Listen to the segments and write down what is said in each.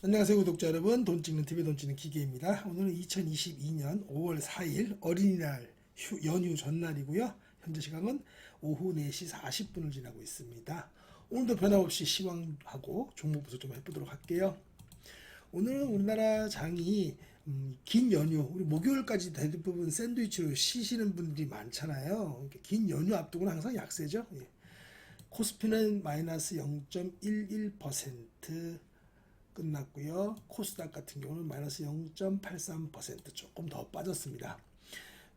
안녕하세요 구독자 여러분, 돈 찍는 TV의 돈 찍는 기계입니다. 오늘은 2022년 5월 4일 어린이날 연휴 전날이고요. 현재 시각은 오후 4시 40분을 지나고 있습니다. 오늘도 변함없이 시황하고 종목 분석 좀 해보도록 할게요. 오늘은 우리나라 장이 긴 연휴, 우리 목요일까지 대부분 샌드위치로 쉬시는 분들이 많잖아요. 긴 연휴 앞두고는 항상 약세죠. 예. 코스피는 마이너스 0.11% 끝났고요. 코스닥 같은 경우는 마이너스 0.83% 조금 더 빠졌습니다.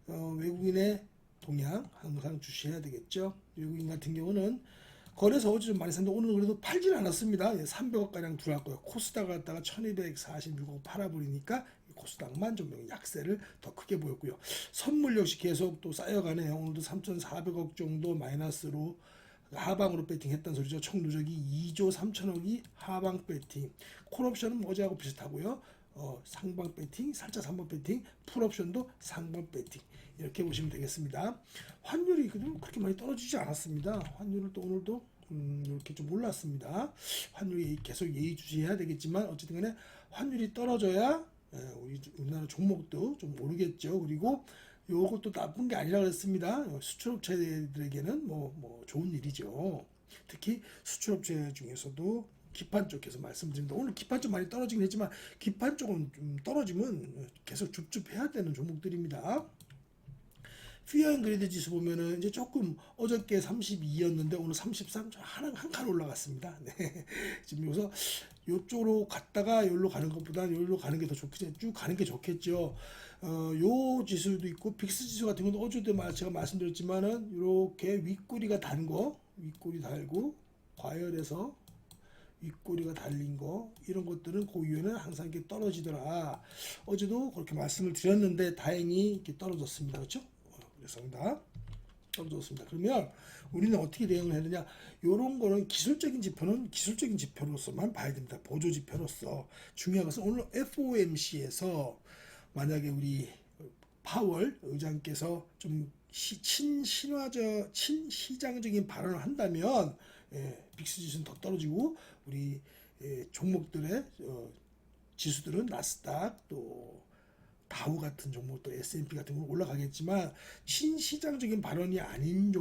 외국인의 동향 항상 주시해야 되겠죠. 외국인 같은 경우는 거래소 어제 좀 많이 샀는데 오늘은 그래도 팔지는 않았습니다. 300억 가량 들어왔고요. 코스닥 갖다가 1246억 팔아버리니까 코스닥만 좀 약세를 더 크게 보였고요. 선물 역시 계속 또 쌓여가네요. 오늘도 3,400억 정도 마이너스로 하방으로 배팅했던 소리죠. 총 누적이 2조 3천억이 하방 배팅. 콜옵션은 어제하고 비슷하고요. 상방 배팅, 살짝 상방 배팅, 풀옵션도 상방 배팅. 이렇게 보시면 되겠습니다. 환율이 그렇게 많이 떨어지지 않았습니다. 환율을 또 오늘도 이렇게 좀 올랐습니다. 환율이 계속 예의주시해야 되겠지만 어쨌든 간에 환율이 떨어져야 우리나라 종목도 좀 오르겠죠. 그리고 요것도 나쁜 게 아니라 그랬습니다. 수출업체들에게는 뭐 좋은 일이죠. 특히 수출업체 중에서도 기판 쪽에서 말씀드립니다. 오늘 기판 쪽 많이 떨어지긴 했지만 기판 쪽은 좀 떨어지면 계속 줍줍해야 되는 종목들입니다. 피어 앤 그리드 지수 보면은 이제 조금 어저께 32였는데 오늘 33, 한 칸 올라갔습니다. 네. 지금 여기서 요쪽으로 갔다가 여기로 가는 것보다 여기로 가는 게 더 좋겠죠. 쭉 가는 게 좋겠죠. 요 지수도 있고 빅스 지수 같은 경우도 어제도 제가 말씀드렸지만은 이렇게 윗꼬리가 단 거, 윗꼬리 달고 과열해서 윗꼬리가 달린 거 이런 것들은 그 위에는 항상 이렇게 떨어지더라. 어제도 그렇게 말씀을 드렸는데 다행히 이렇게 떨어졌습니다. 그렇죠? 그렇습니다. 떨어졌습니다. 그러면 우리는 어떻게 대응을 해야 되냐? 이런 거는 기술적인 지표는 기술적인 지표로서만 봐야 됩니다. 보조 지표로서 중요한 것은 오늘 FOMC에서 만약에 우리 파월 의장께서 좀 친시장적인 발언을 한다면 빅스 지수는 더 떨어지고 우리 종목들의 지수들은 나스닥 또 다우 같은 종목도 S&P 같은 거 올라가겠지만 친시장적인 발언이 아닌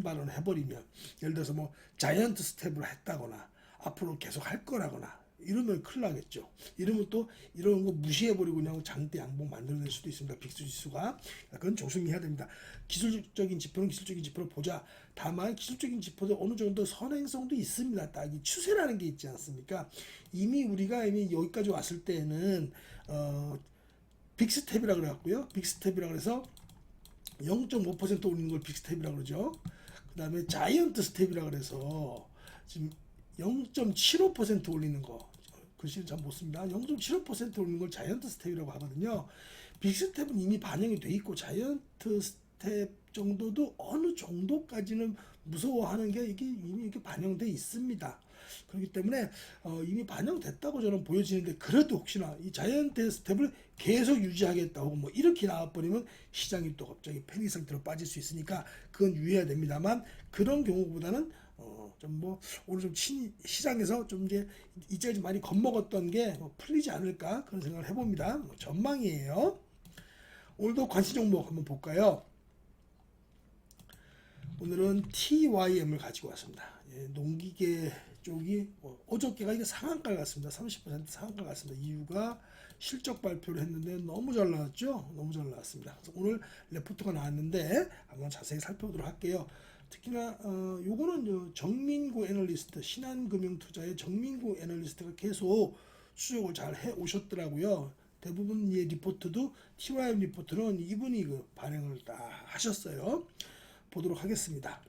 발언을 해버리면 예를 들어서 뭐 자이언트 스텝을 했다거나 앞으로 계속 할 거라거나 이러면 큰일 나겠죠. 이러면 또 이런 거 무시해버리고 그냥 장대 양봉 만들어낼 수도 있습니다. 빅스 지수가. 그건 조심해야 됩니다. 기술적인 지표는 기술적인 지표로 보자. 다만 기술적인 지표도 어느 정도 선행성도 있습니다. 딱 이 추세라는 게 있지 않습니까? 이미 여기까지 왔을 때는 빅스텝이라 그래갖고요. 빅스텝이라 그래서 0.5% 올리는 걸 빅스텝이라 그러죠. 그 다음에 자이언트 스텝이라 그래서 지금 0.75% 올리는 거. 글씨는 잘 못 씁니다. 0.75% 올리는 걸 자이언트 스텝이라고 하거든요. 빅스텝은 이미 반영이 돼 있고 자이언트 스텝 정도도 어느 정도까지는 무서워하는 게 이게 이미 이렇게 반영돼 있습니다. 그렇기 때문에 이미 반영됐다고 저는 보여지는데 그래도 혹시나 이 자이언트 스텝을 계속 유지하겠다고 뭐 이렇게 나와버리면 시장이 또 갑자기 패닉 상태로 빠질 수 있으니까 그건 유의해야 됩니다만 그런 경우보다는 좀 뭐 오늘 좀 시장에서 좀 이제 이제까지 많이 겁먹었던 게 풀리지 않을까 그런 생각을 해봅니다. 전망이에요. 오늘도 관심 종목 한번 볼까요? 오늘은 TYM을 가지고 왔습니다. 농기계 쪽이 어저께가 이게 상한가를 갔습니다. 30% 상한가 갔습니다. 이유가 실적 발표를 했는데 너무 잘 나왔죠? 너무 잘 나왔습니다. 그래서 오늘 레포트가 나왔는데 한번 자세히 살펴보도록 할게요. 특히나 요거는 정민구 애널리스트, 신한금융투자의 정민구 애널리스트가 계속 수족을 잘 해 오셨더라고요. 대부분의 리포트도 TYM 리포트는 이분이 반영을 다 하셨어요. 보도록 하겠습니다.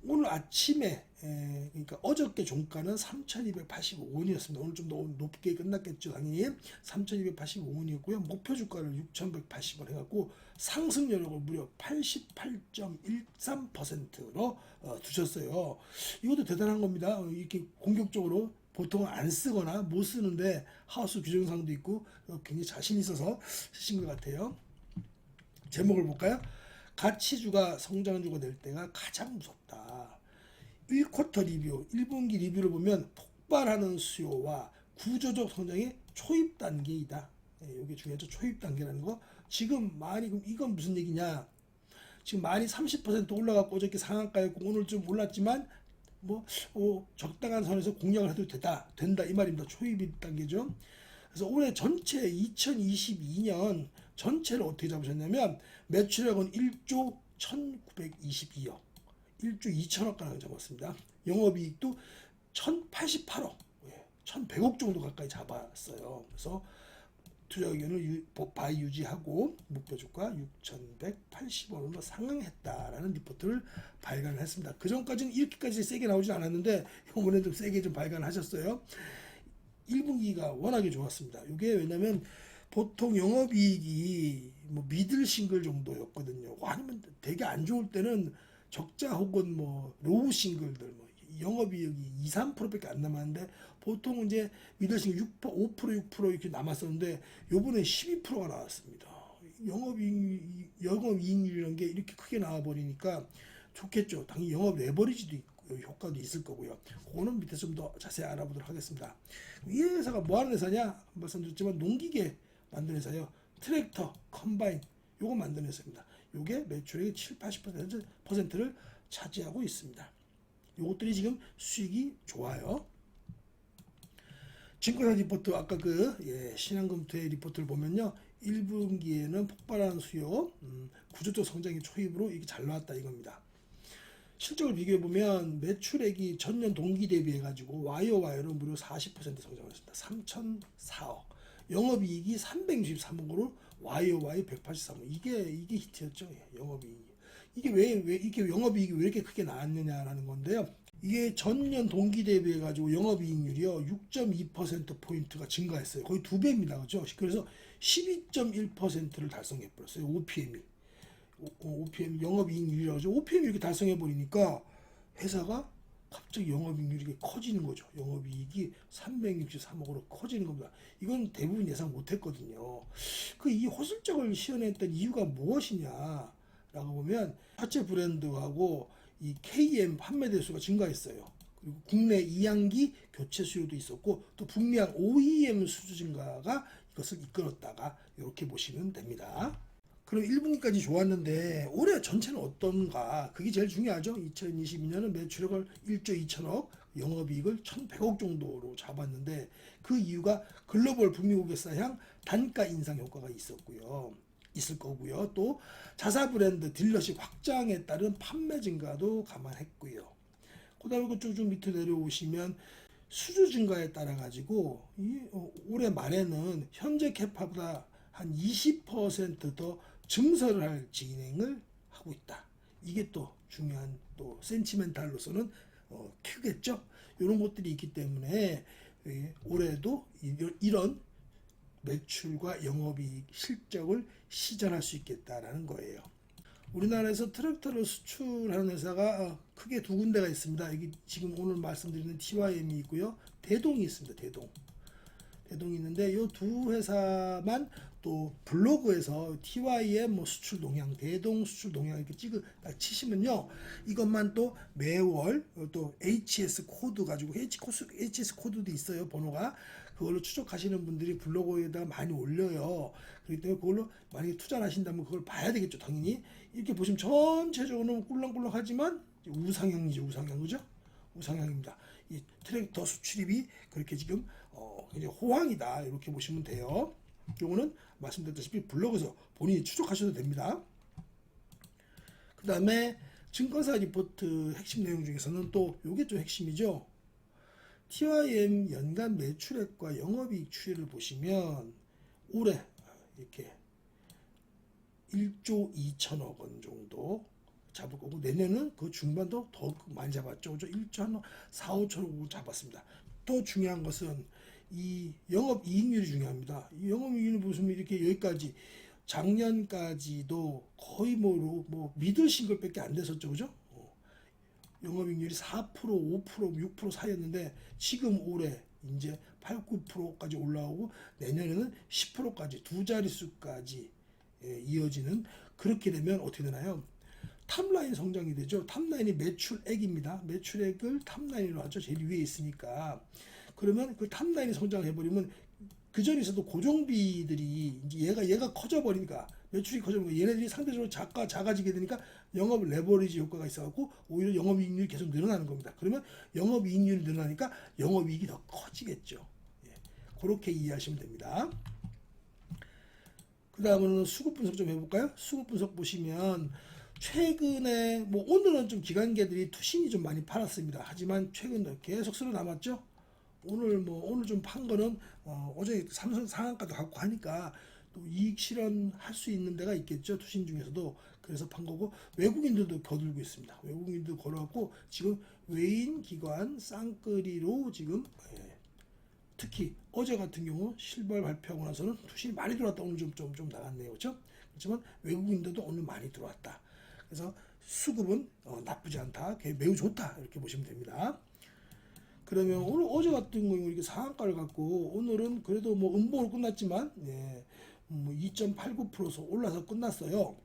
오늘 아침에 그러니까 어저께 종가는 3,285원이었습니다. 오늘 좀 더 높게 끝났겠죠. 당연히 3,285원이었고요. 목표 주가를 6,180원 해갖고 상승 여력을 무려 88.13%로 두셨어요. 이것도 대단한 겁니다. 이렇게 공격적으로 보통은 안 쓰거나 못 쓰는데 하우스 규정상도 있고 굉장히 자신 있어서 쓰신 것 같아요. 제목을 볼까요? 가치주가 성장주가 될 때가 가장 무섭다. 1쿼터 리뷰, 1분기 리뷰를 보면 폭발하는 수요와 구조적 성장의 초입 단계이다. 이게 중요하죠. 초입 단계라는 거. 지금 많이 이건 무슨 얘기냐? 지금 많이 30% 올라갔고 어저께 상한가였고 오늘 좀 올랐지만 뭐 적당한 선에서 공략을 해도 된다 이 말입니다. 초입 단계죠. 그래서 올해 전체 2022년 전체를 어떻게 잡으셨냐면 매출액은 1조 1922억 1조 2천억 가량 잡았습니다. 영업이익도 1088억 1100억 정도 가까이 잡았어요. 그래서 투자 의견을 바이 유지하고 목표 주가 6,180원으로 상향했다라는 리포트를 발간을 했습니다. 그 전까지는 이렇게까지 세게 나오진 않았는데 이번에 좀 세게 좀 발간하셨어요. 1분기가 워낙에 좋았습니다. 이게 왜냐면 보통 영업이익이 뭐 미들 싱글 정도였거든요. 아니면 되게 안 좋을 때는 적자 혹은 뭐 로우 싱글들 뭐 영업이익이 2, 3%밖에 안 남았는데 보통 이제 미들싱글 5%, 6% 이렇게 남았었는데 요번에 12%가 나왔습니다. 영업이익률이라는 게 이렇게 크게 나와버리니까 좋겠죠. 당연히 영업 레버리지도 있고 효과도 있을 거고요. 그거는 밑에 좀 더 자세히 알아보도록 하겠습니다. 이 회사가 뭐 하는 회사냐? 말씀드렸지만 농기계 만드는 회사예요. 트랙터, 컴바인 요거 만드는 회사입니다. 요게 매출의 7, 80%를 차지하고 있습니다. 요것들이 지금 수익이 좋아요. 증권사 리포트 아까 신한금투의 리포트를 보면요. 1분기에는 폭발한 수요, 구조적 성장의 초입으로 이게 잘 나왔다 이겁니다. 실적을 비교해 보면 매출액이 전년 동기 대비해 가지고 YOY로 무려 40% 성장했습니다. 3,004억. 영업이익이 363억으로 YOY 183억. 이게 히트였죠. 영업이익. 이게 왜 이렇게 영업이익이 왜 이렇게 크게 나왔느냐라는 건데요. 이게 전년 동기 대비해 가지고 영업이익률이요 6.2% 포인트가 증가했어요. 거의 2배입니다, 그렇죠? 그래서 12.1%를 달성해 버렸어요. OPM이. OPM 영업이익률이라고 OPM이 이렇게 달성해 버리니까 회사가 갑자기 영업이익률이 커지는 거죠. 영업이익이 363억으로 커지는 겁니다. 이건 대부분 예상 못했거든요. 이 호실적을 시현했던 이유가 무엇이냐라고 보면 자체 브랜드하고 이 KM 판매 대수가 증가했어요. 그리고 국내 이양기 교체 수요도 있었고 또 북미양 OEM 수주 증가가 이것을 이끌었다가 이렇게 보시면 됩니다. 그럼 1분기까지 좋았는데 올해 전체는 어떤가? 그게 제일 중요하죠. 2022년은 매출액을 1조 2천억, 영업이익을 1,100억 정도로 잡았는데 그 이유가 글로벌 북미 고객사향 단가 인상 효과가 있을 거고요. 또 자사 브랜드 딜러십 확장에 따른 판매 증가도 감안했고요. 그다음에 쭉 밑에 내려오시면 수주 증가에 따라 가지고 올해 말에는 현재 캐파보다 한 20% 증설을 할 진행을 하고 있다. 이게 또 중요한 또 센치멘탈로서는 크겠죠. 이런 것들이 있기 때문에 올해도 이런 매출과 영업이익 실적을 시전할 수 있겠다라는 거예요. 우리나라에서 트랙터를 수출하는 회사가 크게 두 군데가 있습니다. 여기 지금 오늘 말씀드리는 TYM이 있고요. 대동이 있습니다. 대동이 있는데 이 두 회사만 또 블로그에서 TYM 수출 동향, 대동 수출 동향 이렇게 치시면요. 이것만 또 매월 또 HS 코드 가지고 HS 코드도 있어요. 번호가. 그걸로 추적하시는 분들이 블로그에다가 많이 올려요. 그렇기 때문에 그걸로 만약에 투자를 하신다면 그걸 봐야 되겠죠. 당연히. 이렇게 보시면 전체적으로는 꿀렁꿀렁하지만 우상향이죠. 그죠? 우상향입니다. 이 트랙터 수출입이 그렇게 지금 굉장히 호황이다. 이렇게 보시면 돼요. 요거는 말씀드렸다시피 블로그에서 본인이 추적하셔도 됩니다. 그 다음에 증권사 리포트 핵심 내용 중에서는 또 요게 좀 핵심이죠. TYM 연간 매출액과 영업이익 추이를 보시면 올해 이렇게 1조 2천억 원 정도 잡을 거고 내년은 그 중반도 더 많이 잡았죠. 1조 한 4, 5천억 원 잡았습니다. 더 중요한 것은 이 영업이익률이 중요합니다. 이 영업이익률 보시면 이렇게 여기까지 작년까지도 거의 뭐 미들 싱글밖에 안 됐었죠, 그죠? 영업이익률이 4%, 5%, 6% 사이였는데 지금 올해 이제 8, 9%까지 올라오고 내년에는 10%까지 두 자릿수까지 이어지는 그렇게 되면 어떻게 되나요? 탑라인 성장이 되죠. 탑라인이 매출액입니다. 매출액을 탑라인으로 하죠. 제일 위에 있으니까. 그러면 그 탑라인이 성장해버리면 그 전에 있어도 고정비들이 이제 얘가 커져버리니까 매출이 커져버리니까 얘네들이 상대적으로 작아지게 되니까 영업 레버리지 효과가 있어갖고 오히려 영업이익률이 계속 늘어나는 겁니다. 그러면 영업이익률이 늘어나니까 영업이익이 더 커지겠죠. 예, 그렇게 이해하시면 됩니다. 그 다음은 수급 분석 좀 해볼까요? 수급 분석 보시면 최근에 뭐 오늘은 좀 기관계들이 투신이 좀 많이 팔았습니다. 하지만 최근 계속 쓸어 남았죠. 오늘 좀 판 거는 어제 삼성 상한가도 갖고 하니까 또 이익 실현할 수 있는 데가 있겠죠. 투신 중에서도. 그래서 판 거고 외국인들도 거들고 있습니다. 외국인도 걸어갖고 지금 외인 기관 쌍끌이로 지금 특히 어제 같은 경우 실벌 발표하고 나서는 투신이 많이 들어왔다. 오늘 좀 나갔네요. 그렇죠? 그렇지만 외국인들도 오늘 많이 들어왔다. 그래서 수급은 나쁘지 않다. 매우 좋다. 이렇게 보시면 됩니다. 그러면 오늘 어제 같은 경우 이렇게 상한가를 갖고 오늘은 그래도 뭐 음봉으로 끝났지만 2.89%서 올라서 끝났어요.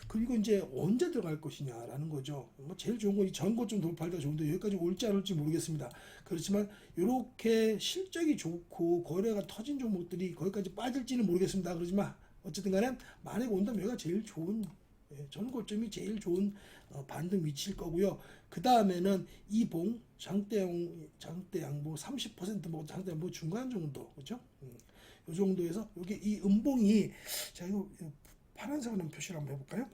그리고 이제 언제 들어갈 것이냐라는 거죠. 뭐 제일 좋은 건 이 전고 좀 돌파하기가 좋은데 여기까지 올지 안 올지 모르겠습니다. 그렇지만 이렇게 실적이 좋고 거래가 터진 종목들이 거기까지 빠질지는 모르겠습니다. 그렇지만 어쨌든 간에 만약에 온다면 여기가 제일 좋은 전고점이 제일 좋은 반등 위치일 거고요. 그 다음에는 이봉 장대양보 30% 먹고 장대양보 중간 정도, 그렇죠? 이 정도에서 여기 이 음봉이 자 이거 파란색으로 표시를 한번 해볼까요?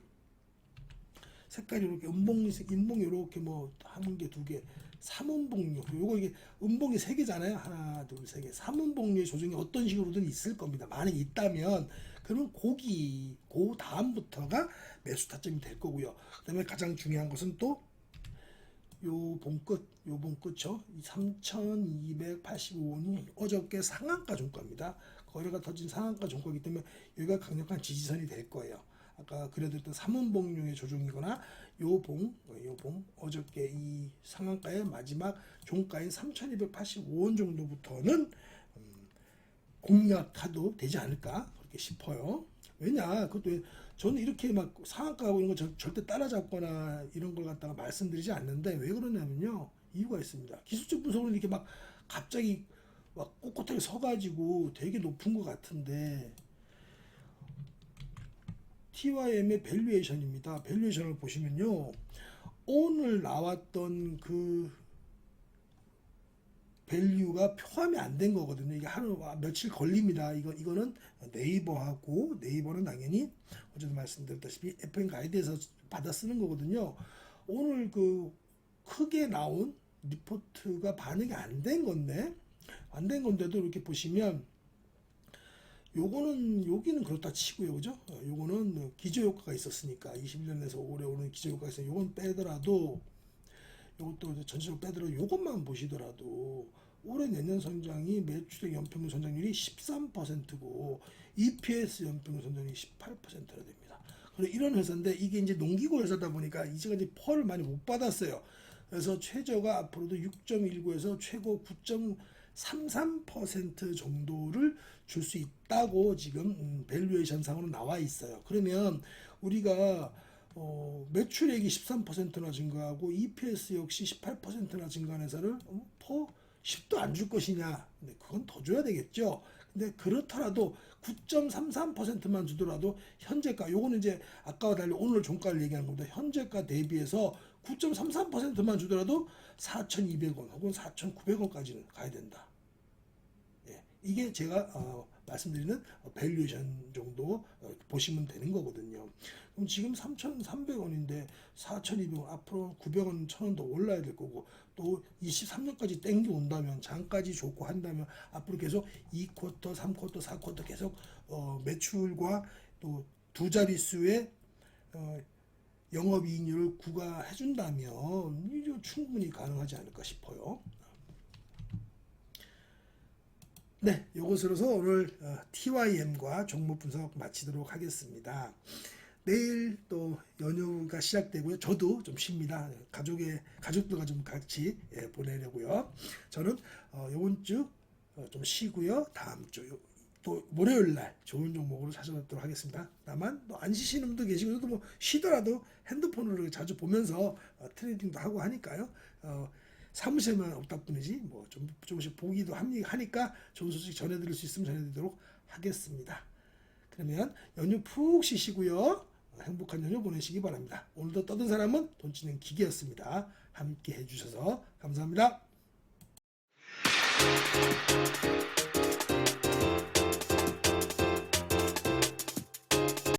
색깔이 이렇게 인봉 이렇게 뭐 한 개, 두 개, 3음봉류. 요거 이게 음봉이 3개잖아요. 하나, 둘, 세 개. 3음봉류의 조정이 어떤 식으로든 있을 겁니다. 만약 있다면 그러면 그 다음부터가 매수 타점이 될 거고요. 그다음에 가장 중요한 것은 또 요 봉끝죠. 3,285원이 어저께 상한가 종가입니다. 거래가 터진 상한가 종가이기 때문에 여기가 강력한 지지선이 될 거예요. 아까 그려드렸던 3음봉류의 조정이거나 요봉 어저께 이 상한가의 마지막 종가인 3,285원 정도부터는 공략해도 되지 않을까 그렇게 싶어요. 왜냐 그것도 저는 이렇게 막 상한가하고 이런 거 절대 따라잡거나 이런 걸 갖다가 말씀드리지 않는데 왜 그러냐면요 이유가 있습니다. 기술적 분석은 이렇게 막 갑자기 막 꼿꼿하게 서가지고 되게 높은 것 같은데 TYM의 밸류에이션입니다. 밸류에이션을 보시면요 오늘 나왔던 그 밸류가 포함이 안 된 거거든요. 이게 하루 며칠 걸립니다. 이거는 네이버는 당연히 어제도 말씀드렸다시피 FM 가이드에서 받아 쓰는 거거든요. 오늘 그 크게 나온 리포트가 반영이 안 된 건데도 이렇게 보시면 여기는 그렇다 치고요, 그죠? 요거는 기저효과가 있었으니까 21년에서 올해 오는 기저효과가 있어요. 요건 빼더라도 이것도 전체적으로 빼더라도 이것만 보시더라도 올해 내년 성장이 매출액 연평균 성장률이 13%고 EPS 연평균 성장률이 18%가 됩니다. 그리고 이런 회사인데 이게 이제 농기구 회사다 보니까 이제까지 펄을 많이 못 받았어요. 그래서 최저가 앞으로도 6.19에서 최고 9.33% 정도를 줄 수 있다고 지금 밸류에이션 상으로 나와 있어요. 그러면 우리가 매출액이 13%나 증가하고 EPS 역시 18%나 증가한 회사를 더 10도 안 줄 것이냐? 근데 그건 더 줘야 되겠죠. 근데 그렇더라도 9.33%만 주더라도 현재가 요거는 이제 아까와 달리 오늘 종가를 얘기하는 겁니다. 현재가 대비해서 9.33%만 주더라도 4,200원 혹은 4,900원까지는 가야 된다. 예, 이게 제가 말씀드리는 밸류에이션 정도 보시면 되는 거거든요. 그럼 지금 3,300원인데 4,200원 앞으로 900원, 1,000원 더 올라야 될 거고 또 23년까지 땡겨 온다면 장까지 좋고 한다면 앞으로 계속 2쿼터, 3쿼터, 4쿼터 계속 매출과 또 두 자릿수의 영업이익률을 구가해 준다면 이게 충분히 가능하지 않을까 싶어요. 네, 이것으로서 오늘 TYM과 종목 분석 마치도록 하겠습니다. 내일 또 연휴가 시작되고요. 저도 좀 쉽니다. 가족들과 좀 같이 보내려고요. 저는 이번 주 좀 쉬고요. 다음 주 또 월요일 날 좋은 종목으로 찾아뵙도록 하겠습니다. 다만 안 쉬시는 분도 계시고 또 뭐 쉬더라도 핸드폰으로 자주 보면서 트레이딩도 하고 하니까요. 사무실만 없다 뿐이지 뭐 조금씩 보기도 하니까 좋은 소식 전해드릴 수 있으면 전해드리도록 하겠습니다. 그러면 연휴 푹 쉬시고요. 행복한 연휴 보내시기 바랍니다. 오늘도 떠든 사람은 돈치는 기계였습니다. 함께 해주셔서 감사합니다.